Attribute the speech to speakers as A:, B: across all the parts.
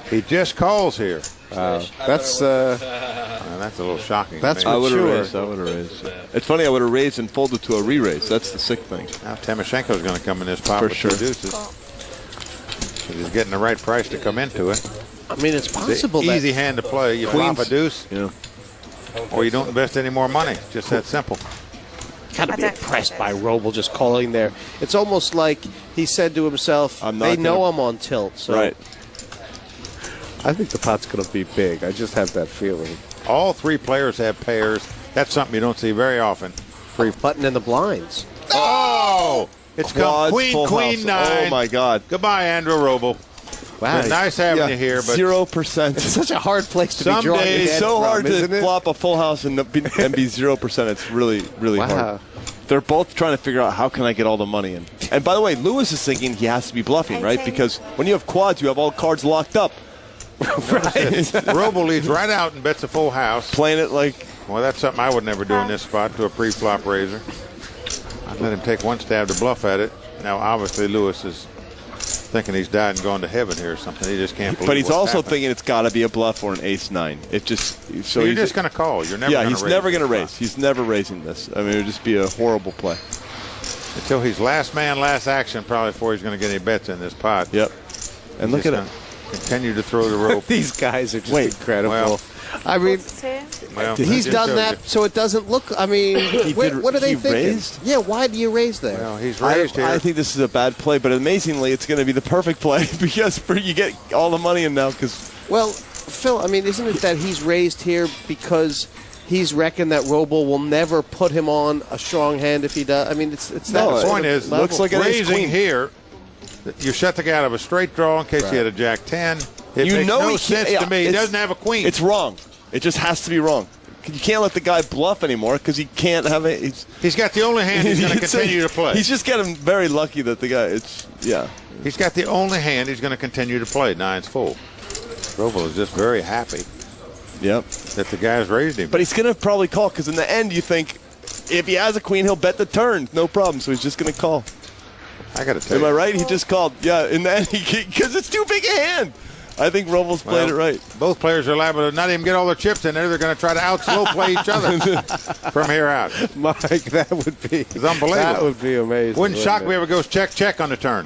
A: He just calls here.
B: That's
A: a little shocking.
B: That's
A: to me.
C: I would have raised. It's funny, I would have raised and folded to a re-raise. That's the sick thing.
A: Now Timoshenko's going to come in this pot
C: For
A: with
C: sure.
A: 2 deuces. He's getting the right price to come into it.
B: I mean, it's possible
A: It's
B: that
A: easy hand to play. You
C: Queens.
A: flop a deuce,
C: Yeah.
A: or you don't invest any more money. Just that simple.
B: got to be impressed by Roble just calling there. It's almost like he said to himself, they know I'm on tilt. So.
C: Right.
B: I think the pot's going to be big. I just have that feeling.
A: All 3 players have pairs. That's something you don't see very often.
B: Button in the blinds.
A: Oh! It's come
C: Quads,
A: queen,
C: full
A: queen,
C: house.
A: 9.
C: Oh, my God.
A: Goodbye, Andrew Roble.
B: Wow.
A: It's nice having you here, but
C: 0%.
B: It's such a hard place to
A: Some
B: be drawing
A: days
B: your
C: It's
B: head
C: so
B: from,
C: hard
B: isn't
C: to
B: it?
C: flop a full house and be 0%. It's really, really
B: Wow.
C: hard. They're both trying to figure out how can I get all the money in. And by the way, Lewis is thinking he has to be bluffing, right? Because when you have quads, you have all cards locked up.
A: Roble leads right out and bets a full house.
C: Playing it like,
A: Well, that's something I would never do in this spot to a pre-flop raiser. I'd let him take one stab to bluff at it. Now, obviously, Lewis is thinking he's died and gone to heaven here or something. He just can't believe
C: but he's
A: what's
C: also
A: happened.
C: thinking it's got to be a bluff or an ace-9. It just
A: So you're just going to call. You're never
C: yeah,
A: going to
C: he's
A: raise
C: never
A: this
C: going to
A: spot.
C: raise. He's never raising this. I mean, it would just be a horrible play.
A: Until he's last man, last action, probably before he's going to get any bets in this pot.
C: Yep. And look
A: He's
C: at it.
A: gonna Continue to throw the rope.
B: These guys are just incredible.
A: Well,
B: I mean,
A: well,
B: he's
A: that
B: done
A: just
B: that
A: shows
B: so it doesn't look. I mean, what are they
C: he
B: thinking?
C: raised?
B: Yeah, why do you raise there?
A: Well, he's raised here.
C: I think this is a bad play, but amazingly, it's going to be the perfect play because you get all the money in now. Because
B: Well, Phil, I mean, isn't it that he's raised here because he's reckoned that Roble will never put him on a strong hand if he does? I mean, it's that.
A: No, the
B: sort
A: point
B: of
A: is,
B: level.
C: looks like an ace
A: raising
C: queen.
A: here, you shut the guy out of a straight draw in case he had a jack 10. It
C: You
A: makes
C: know
A: no
C: he
A: sense
C: can't-
A: to me. He
C: it's-
A: doesn't have a queen.
C: it's wrong. It just has to be wrong. You can't let the guy bluff anymore because he can't have it.
A: He's got the only hand he's going to
C: It's
A: continue to play.
C: He's just getting very lucky that the guy.
A: He's got the only hand he's going to continue to play. 9's full. Roble is just very happy
C: Yep.
A: that the guy's raised him.
C: But he's going to probably call because in the end you think if he has a queen he'll bet the turn, no problem. So he's just going to call.
A: I got to tell
C: Am
A: you.
C: I right? He just called. Yeah. In the end, because it's too big a hand. I think Roble's played it right.
A: Both players are liable to not even get all their chips in there. They're going to try to out-slow play each other from here out.
B: Mike, that would be
A: It's unbelievable.
B: That would be amazing.
A: Wouldn't shock
B: it?
A: me if it goes check on the turn.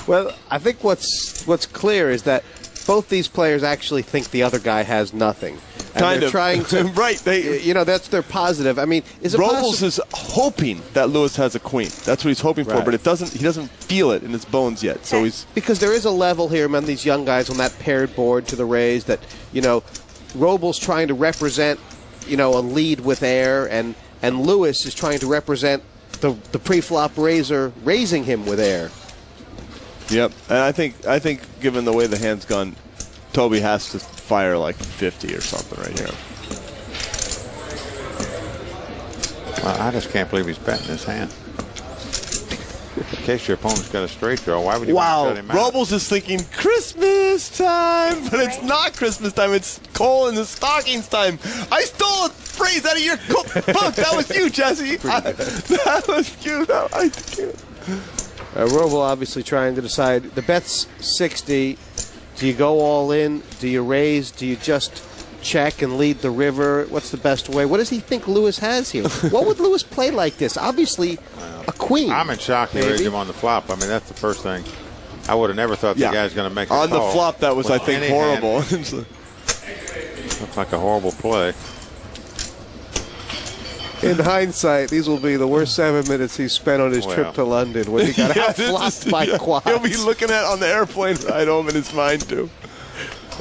B: Well, I think what's clear is that both these players actually think the other guy has nothing. And
C: Kind
B: they're
C: of.
B: trying to
C: Right, they-
B: that's their positive. I mean, is it
C: Robles
B: possible?
C: is hoping that Lewis has a queen. That's what he's hoping for,
B: Right.
C: but he doesn't feel it in his bones yet. So he's
B: Because there is a level here among these young guys on that paired board to the raise that, Roble's trying to represent, a lead with air, and Lewis is trying to represent the pre-flop raiser raising him with air.
C: Yep. And I think given the way the hand's gone, Toby has to fire like 50 or something right here.
A: Well, I just can't believe he's betting this hand. In case your opponent's got a straight draw, why would you
C: Wow.
A: want to shut him out?
C: Robles is thinking Christmas time, but it's not Christmas time. It's coal in the stockings time. I stole a phrase out of your book. That was you, Jesse. That was you. No, I can't.
B: Roble obviously trying to decide. The bet's 60. Do you go all in? Do you raise? Do you just check and lead the river? What's the best way? What does he think Lewis has here? What would Lewis play like this? Obviously, a queen.
A: I'm in shock he
B: maybe.
A: raised him on the flop. I mean, that's the first thing. I would have never thought the guy's going to make a
C: on
A: call
C: the flop. That was, I
A: with
C: think,
A: any
C: horrible.
A: hand. Looks like a horrible play.
B: In hindsight, these will be the worst 7 minutes he spent on his trip to London when he got out-flopped by quads.
C: He'll be looking at on the airplane ride home in his mind too.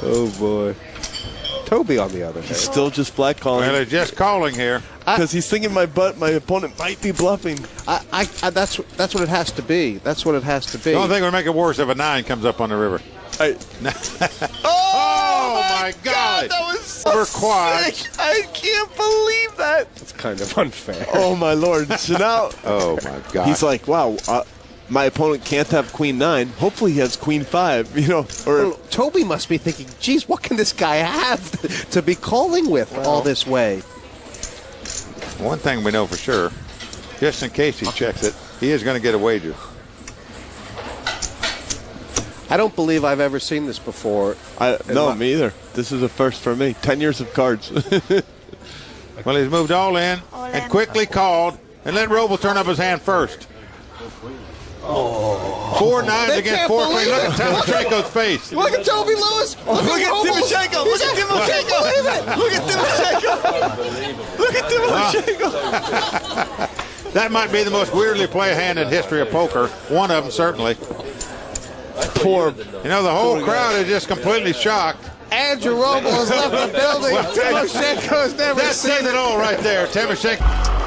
B: Oh boy. Toby, on the other hand,
C: Still just flat calling.
A: Well, they're just calling here.
C: Because he's thinking my opponent might be bluffing.
B: that's what it has to be. That's what it has to be.
A: The only thing would make it worse if a 9 comes up on the river.
C: Oh
A: my God!
C: That was so
A: Over quads.
C: sick. I can't believe that.
B: It's kind of unfair.
C: Oh my lord! So now,
A: Oh my God!
C: he's like, wow. My opponent can't have queen 9. Hopefully he has queen 5. Or
B: Well, Toby must be thinking, geez, what can this guy have to be calling with all this way?
A: One thing we know for sure, just in case he checks it, he is going to get a wager.
B: I don't believe I've ever seen this before.
C: No, me either. This is a first for me. 10 years of cards.
A: Well, he's moved all in and quickly called and let Roble turn up his hand first. 4 9s against 4 queens. Look at Timoshenko's face.
B: Look at Toby Lewis.
C: Look at Timoshenko. Look at Timoshenko. Look at Timoshenko. Look at Timoshenko.
A: That might be the most weirdly played hand in history of poker. One of them, certainly.
C: Poor.
A: You know, the whole crowd is just completely shocked.
B: Andrew Roble has left the building. Timoshenko has never
A: That
B: seen
A: says it all right there. Timoshenko.